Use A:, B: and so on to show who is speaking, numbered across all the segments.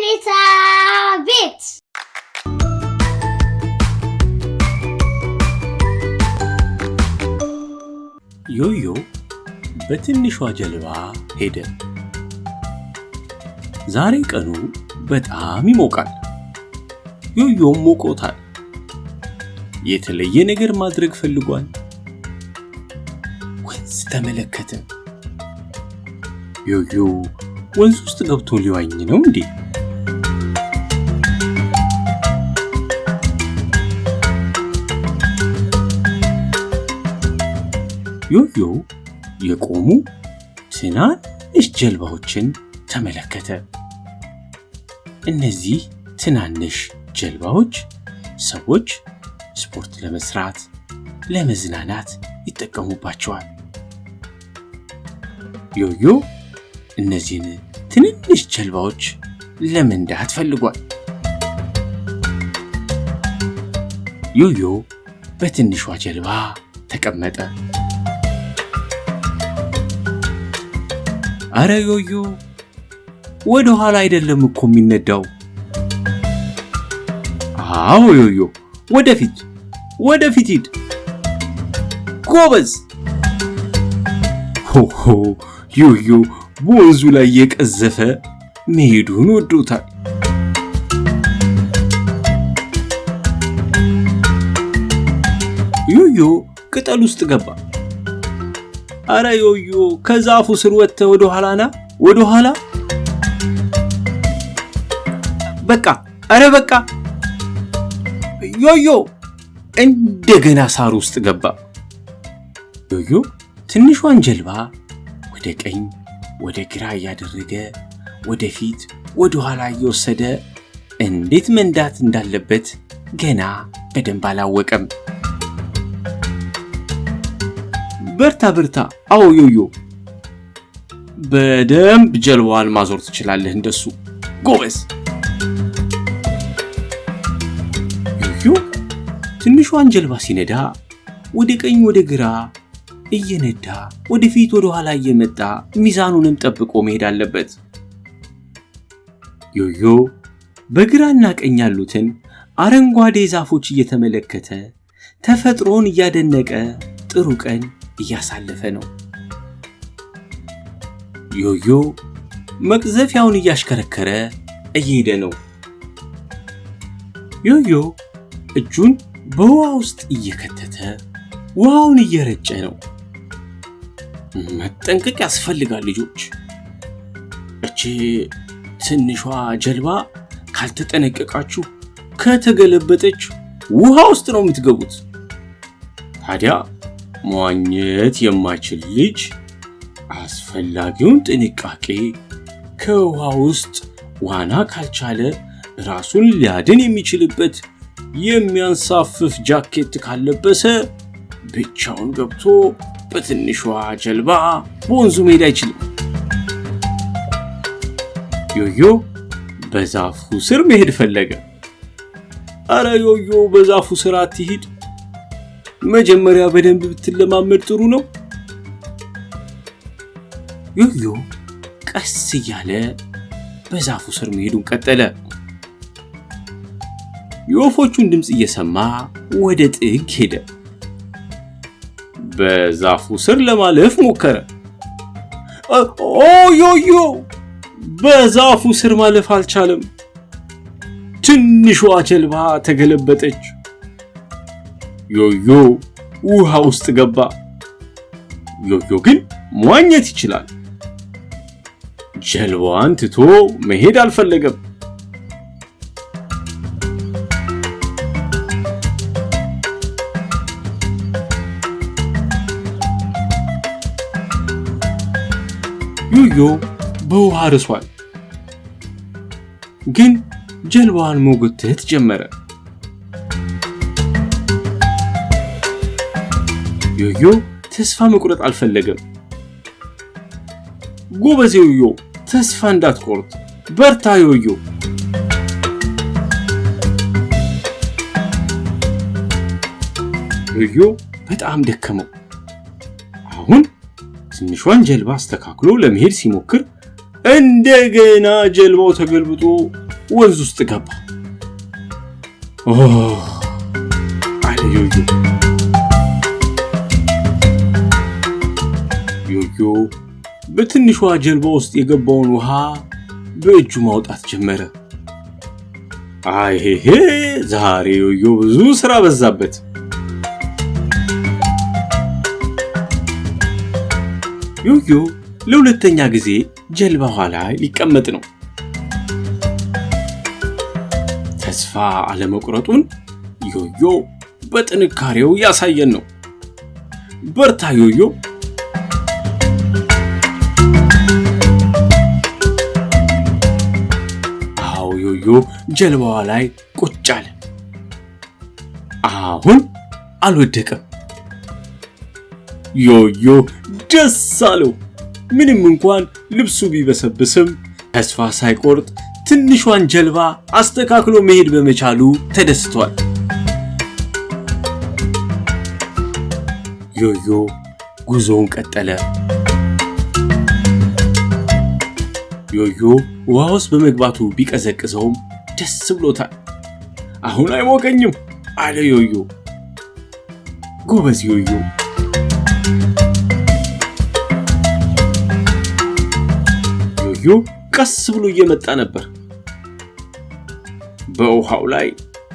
A: የኔታ ቤት
B: ዮዮ በትንሿ ጀልባ ሄደ። ዛሬ ቀኑ በጣም ይሞቃል። ዮዮም ሞቆታል። የተለየ ነገር ማድረግ ፈልጓል። ወንዝ ተመለከተ። ዮዮ ወንዝ ውስጥ ገብቶ ሊዋኝ ነው እንዴ? ዮዮ የቆሙ ትናንሽ ጀልባዎችን ተመለከተ። እነዚህ ትናንሽ ጀልባዎች ሰዎች ስፖርት ለመስራት፣ ለመዝናናት ይጠቀሙባቸዋል። ዮዮ እነዚህን ትንንሽ ጀልባዎች ለመንዳት ፈልጓል። ዮዮ በትንሿ ጀልባ ተቀመጠ። አረ ዮዮ ወደ ኋላ አይደለም እኮ የሚነዳው። አዎ ዮዮ ወደፊት ሂድ ጎበዝ። ሆሆ ዮዮ በወንዙ ላይ የቀዘፈ መሄዱን ወዶታል። ዮዮ ቅጠል ውስጥ ገባ። አረ ዮዮ ከዛፉ ስር ወጥተህ ወደ ኋላና ወደ ኋላ። በቃ ዮዮ እንደገና ሳር ውስጥ ገባ። ዮዮ ትንሿን ጀልባ ወደ ቀኝ ወደ ግራ እያደረገ ወደፊት ወደ ኋላ እየወሰደ እንዴት መንዳት እንዳለበት ገና በደንብ አላወቀም። በርታ። አዎ ዮዮ በደንብ ጀልባዋን ማዞር ትችላለህ እንደሱ ጎበዝ። ዮዮ ትንሿን ጀልባ ሲነዳ ወደ ቀኝ ወደ ግራ እየነዳ ወደፊት ወደ ኋላ እየመጣ ሚዛኑንም ጠብቆ መሄድ አለበት። ዮዮ በግራና ቀኝ ያሉትን አረንጓዴ ዛፎች እየተመለከተ ተፈጥሮን እያደነቀ ጥሩ ቀን እያሳለፈ ነው። ዮዮ መቅዘፊያውን እያሽከረከረ እየሄደ ነው። ዮዮ እጁን በውሃ ውስጥ እየከተተ ውሃውን እየረጨ ነው። መጠንቀቅ ያስፈልጋል ልጆች። እቺ ትንሿ ጀልባ ካልተጠነቀቃችሁ ከተገለበጠች ውሃ ውስጥ ነው የምትገቡት። ታዲያ መዋኘት የማይችል ልጅ አስፈላጊውን ጥንቃቄ ከውሃ ውስጥ ዋና ካልቻለ ራሱን ሊያድን የሚችልበት የሚያንሳፍፍ ጃኬት ካለበሰ ብቻውን ገብቶ በትንሿ ጀልባ በወንዙ መሄድ አይችልም። ዮዮ በዛፉ ስር መሄድ ፈለገ። አረ ዮዮ በዛፉ ስር አትሂድ፣ መጀመሪያ በደንብ ብትለማመድ ጥሩ ነው። ዮዮ ቀስ እያለ በዛፉ ስር መሄዱን ቀጠለ። የወፎቹን ድምፅ እየሰማ ወደ ጥግ ሄደ። በዛፉ ስር ለማለፍ ሞከረ። ዮዮ በዛፉ ስር ማለፍ አልቻለም። ትንሿ ጀልባ ተገለበጠች። ዮዮ ውሃ ውስጥ ገባ። ዮዮ ግን መዋኘት ይችላል። ጀልባዋን ትቶ መሄድ አልፈለገም። ዮዮ በውሃ ርሷል፣ ግን ጀልባዋን መጎተት ጀመረ። ዮዮ ተስፋ መቁረጥ አልፈለገም። ጎበዝ ዮዮ ተስፋ እንዳትቆርጥ፣ በርታ ዮዮ። ዮዮ በጣም ደከመው። አሁን ትንሿን ጀልባ አስተካክሎ ለመሄድ ሲሞክር እንደገና ጀልባው ተገልብጦ ወንዝ ውስጥ ገባ። አለ ዮዮ በትንሿ ጀልባ ውስጥ የገባውን ውሃ በእጁ ማውጣት ጀመረ። አይሄ ዛሬ ዮዮ ብዙ ስራ በዛበት። ዮዮ ለሁለተኛ ጊዜ ጀልባው ላይ ሊቀመጥ ነው። ተስፋ አለመቁረጡን ዮዮ በጥንካሬው ያሳየን ነው። በርታ ዮዮ። ዮዮ ጀልባዋ ላይ ቁጭ አለ። አሁን አልወደቀም። ዮዮ ደስ አለው። ምንም እንኳን ልብሱ ቢበሰብስም ተስፋ ሳይቆርጥ ትንሿን ጀልባ አስተካክሎ መሄድ በመቻሉ ተደስቷል። ዮዮ ጉዞውን ቀጠለ። ዮዮ ውሃ ውስጥ በመግባቱ ቢቀዘቅዘውም ደስ ብሎታል። አሁን አይሞቀኝም አለ ዮዮ። ጎበዝ ዮዮ። ዮዮ ቀስ ብሎ እየመጣ ነበር። በውሃው ላይ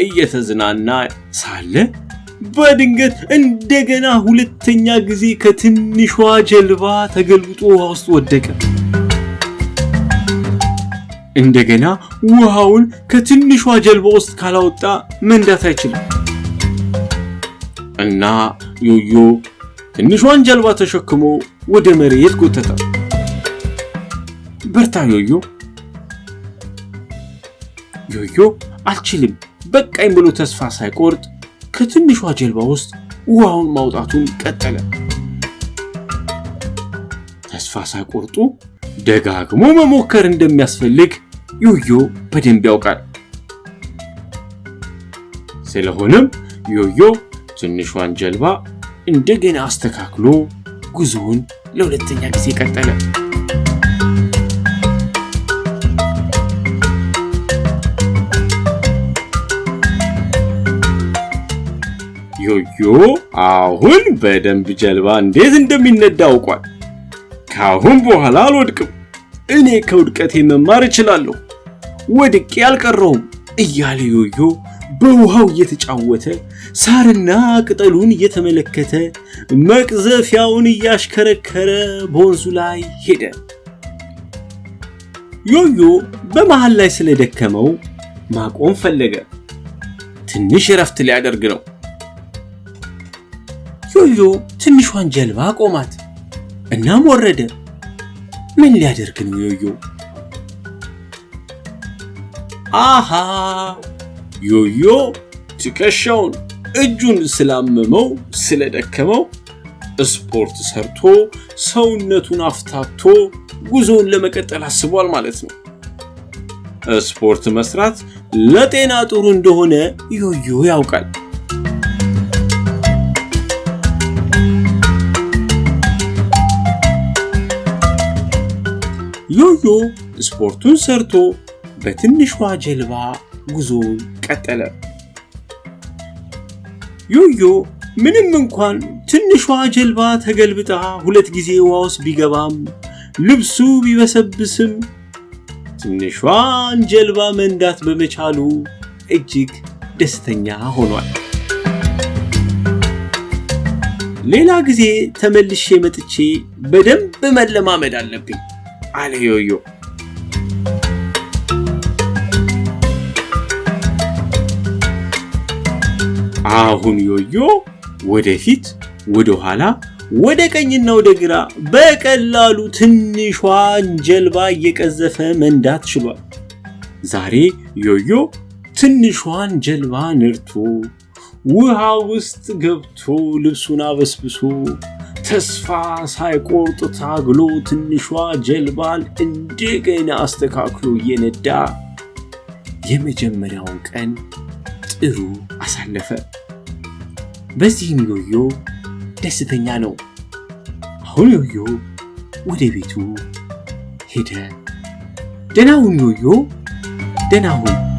B: እየተዝናና ሳለ በድንገት እንደገና ሁለተኛ ጊዜ ከትንሿ ጀልባ ተገልብጦ ውሃ ውስጥ ወደቀ። እንደገና ውሃውን ከትንሿ ጀልባ ውስጥ ካላወጣ መንዳት አይችልም እና ዮዮ ትንሿን ጀልባ ተሸክሞ ወደ መሬት ጎተተ። በርታ ዮዮ። ዮዮ አልችልም በቃኝ ብሎ ተስፋ ሳይቆርጥ ከትንሿ ጀልባ ውስጥ ውሃውን ማውጣቱን ቀጠለ። ተስፋ ሳይቆርጡ ደጋግሞ መሞከር እንደሚያስፈልግ ዮዮ በደንብ ያውቃል። ስለሆነም ዮዮ ትንሿን ጀልባ እንደገና አስተካክሎ ጉዞውን ለሁለተኛ ጊዜ ቀጠለ። ዮዮ አሁን በደንብ ጀልባ እንዴት እንደሚነዳ አውቋል። ካሁን በኋላ አልወድቅም፣ እኔ ከውድቀቴ መማር እችላለሁ፣ ወድቄ አልቀረውም እያለ ዮዮ በውሃው እየተጫወተ ሳርና ቅጠሉን እየተመለከተ መቅዘፊያውን እያሽከረከረ በወንዙ ላይ ሄደ። ዮዮ በመሃል ላይ ስለደከመው ማቆም ፈለገ። ትንሽ እረፍት ሊያደርግ ነው። ዮዮ ትንሿን ጀልባ ቆማት። እናም ወረደ። ምን ሊያደርግ ነው ዮዮ? አሃ ዮዮ ትከሻውን እጁን ስላመመው ስለደከመው ስፖርት ሰርቶ ሰውነቱን አፍታቶ ጉዞውን ለመቀጠል አስቧል ማለት ነው። ስፖርት መስራት ለጤና ጥሩ እንደሆነ ዮዮ ያውቃል። ዮዮ ስፖርቱን ሰርቶ በትንሿ ጀልባ ጉዞውን ቀጠለ። ዮዮ ምንም እንኳን ትንሿ ጀልባ ተገልብጣ ሁለት ጊዜ ውሃ ውስጥ ቢገባም ልብሱ ቢበሰብስም ትንሿን ጀልባ መንዳት በመቻሉ እጅግ ደስተኛ ሆኗል። ሌላ ጊዜ ተመልሼ መጥቼ በደንብ መለማመድ አለብኝ አለ ዮዮ። አሁን ዮዮ ወደፊት፣ ወደ ኋላ፣ ወደ ቀኝና ወደ ግራ በቀላሉ ትንሿን ጀልባ እየቀዘፈ መንዳት ችሏል። ዛሬ ዮዮ ትንሿን ጀልባ ነድቶ ውሃ ውስጥ ገብቶ ልብሱን አበስብሶ ተስፋ ሳይቆርጥ ታግሎ ትንሿ ጀልባን እንደገና አስተካክሎ እየነዳ የመጀመሪያውን ቀን ጥሩ አሳለፈ። በዚህም ዮዮ ደስተኛ ነው። አሁን ዮዮ ወደ ቤቱ ሄደ። ደህና ሁን ዮዮ ደህና ሁን።